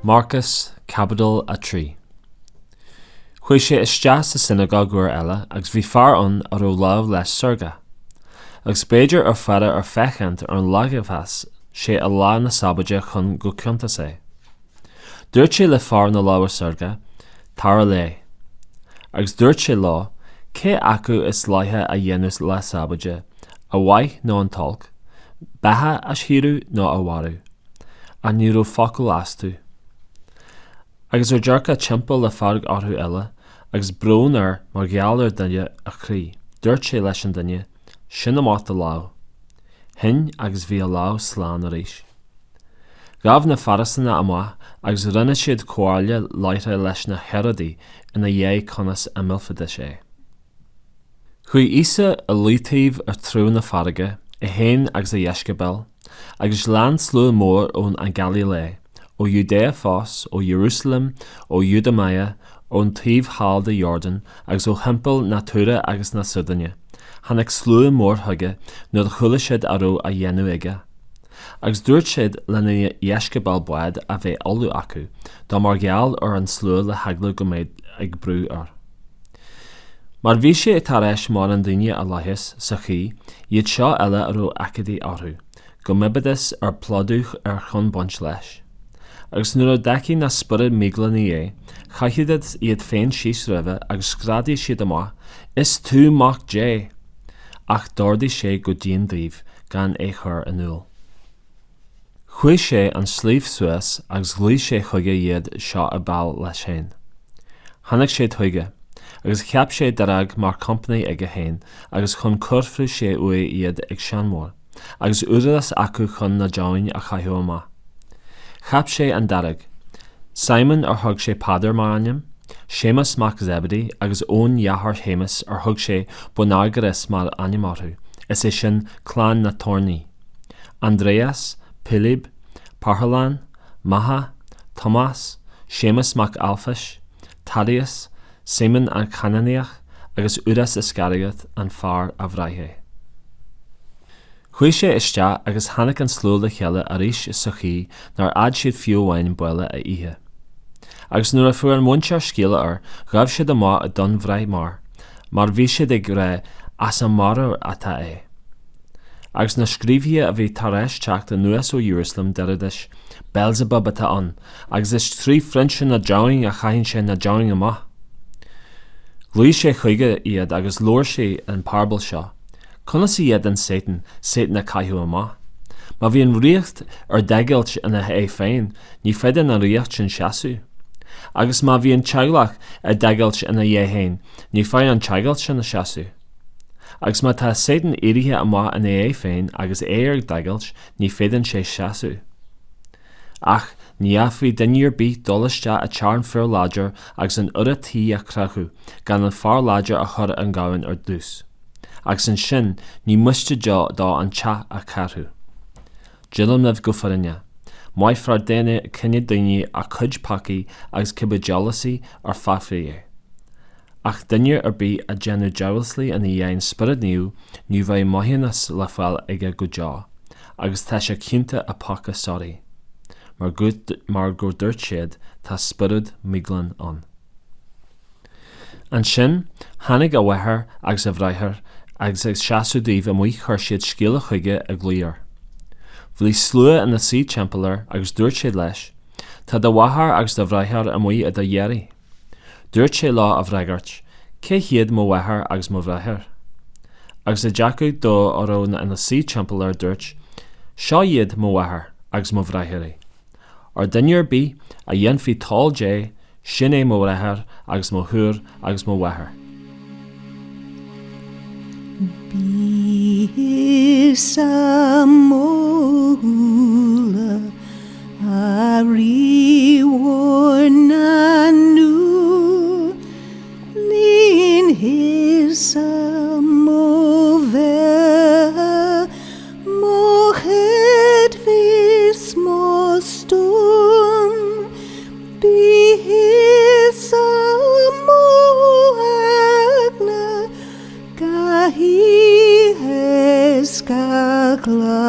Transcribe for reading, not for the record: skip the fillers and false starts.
Mharcais, Caibidil a trí. Chuaigh sé isteach sa synagogue uair eile agus bhí fear ann ar ó lámh leis sorga. Agus b'éidir ar fada ar feiceant ar an lágamhas sé a lá na sabbaide chun go ciontas é. Dúirt sé le fear na lábhar sorga, tar a lé. Agus dúirt sé lá, cé acu is láthe a dhéanamh le sabbaide, a bhaith nó an talc, bethe a shíriú nó a bharú, a ní raibh focail as tú. Agus ar dearcha timpeall le farg orthú eile, agus brún ar mar gheall ar duine a chrí, dúirt sé leis an duine, sin amach a láh. Hin agus bhí a láh sláán a rís. Gabh na Pharisanna amach agus rinne siad comhairle leithe leis na Herodaí ina dhé conas a milfide sé. Chuaigh Íosa a luaitaobh ar trú na farige, i héin agus a dheiscebal, agus lean slú mór ón an Galilé, ó Judea fós, ó Jerusalem, ó Judamaya, ón taobh hall de Jordan, agus ó himpeall na Túre agus na Sudaine. Hannig slú mór thuige nuair chuala siad aró a dhéanú aige. Agus dúirt siad lena dheiscebal buad a bheith olú acu, dá mar gheall ar an slú le hagla go méid ag brú ar. Mar bhí sé tar éis mar an duine a laithas sa chi, iad seo eile aró acadí orthú, go mbeadh ar plodúch ar chun buint leis. Agus nuair a deicí na spirid míglaní é, chaitheadad iad féin síos roimhe agus scradaí siad amach, is tú mach dé, ach dordaí sé go dtíon daobh gan é chur anúil. Chuaigh sé an slíomh suas agus glí sé chuige iad seo a ball leis héin. Hannig sé thuige, agus cheap sé darag mar company ag a héin, agus chun curfrú sé ua iad ag seanmór, agus uras acu chun na dteáin a chaithú amach. Cheap sé an darag. Simon ar thug sé Padar mar aim, Séamas mac Zebedí agus ón dhearthar Séamas ar thug sé Boanerges mar aim orthú, is é sin clán na Tornaí. Andreas, Philip, Parhalan, Maha, Thomas, Séamas mac Alphais, Thaddeus, Simon an Cananéach agus Judas Iscariot an fear a bhraithe. Chuaigh sé isteach agus tháinig an slú le cheile a rís is sochaí nar ad siad fiúhhain buile a ihe. Agus nuair a fuair an muintear scéala ar, ghabh siad amach a don bhraith mar bhí siad ag ré as an marar atá é. Agus na scríbhí a bhí tar éis teacht a nuas ó Jerusalem deireadis, Beelzebub atá an, agus is trí frinsin na dteáin a chaithinn sé na dteáin amach. Glú sé chuige iad agus lóir sé an parbal seo. Conas iad an Satan a caithú amach. Má bhí an riocht ar degailt ina é féin, ní feidir na riocht sin seaasú. Agus má bhí an teaghlach ar degailt ina dhé héin, ní feidh an teagailt sin na seaasú. Agus má tá Satan éirithe amach ina é féin agus é ar degailt, ní féidir sé seaasú. Ach, ní afhí duine bí duliste a tearn fear láidir agus an uratí a crachu, gan an fear láidir a chur an gabhain ar dús. Agus an sin ní muiste dá an teach a carthú. Dúinn mbeadh go forinne, maith fra déine cinne duine a cuid paci agus cibbe jealousy ar fafaí é. Ach duine ar bí a genú jealously in i dhéin spirid níu, ní bheith maithínas le fáil ige go deá, agus tá sé cinnte a paca sorí. Mar go dúirt siad tá spirid miglan an. An sin, tháinig a bhaither agus a bhraithir agus ag seaasú daobh a muoich chuir siad scéala chuige a glíor. Bhí slua in na sí teampailir agus dúirt sé leis, tá do bhathar agus do bhraithir a muoich a do dhéirí. Dúirt sé lá a bhreagart, cé hiad mo bhaithir agus mo bhraithir. Agus a deacu dó aró in na sí teampailir dúirt, seo iad mo bhaithir agus mo bhraithirí. Ar duine ar bí a dhéanfaí tall dé, sin é mo bhraithir agus mo thuair agus mo bhaithir. Bí samóla a ríhór na nú, lín his a mbeadh, mohed vis mostum, bí his a moagna gahi Skagla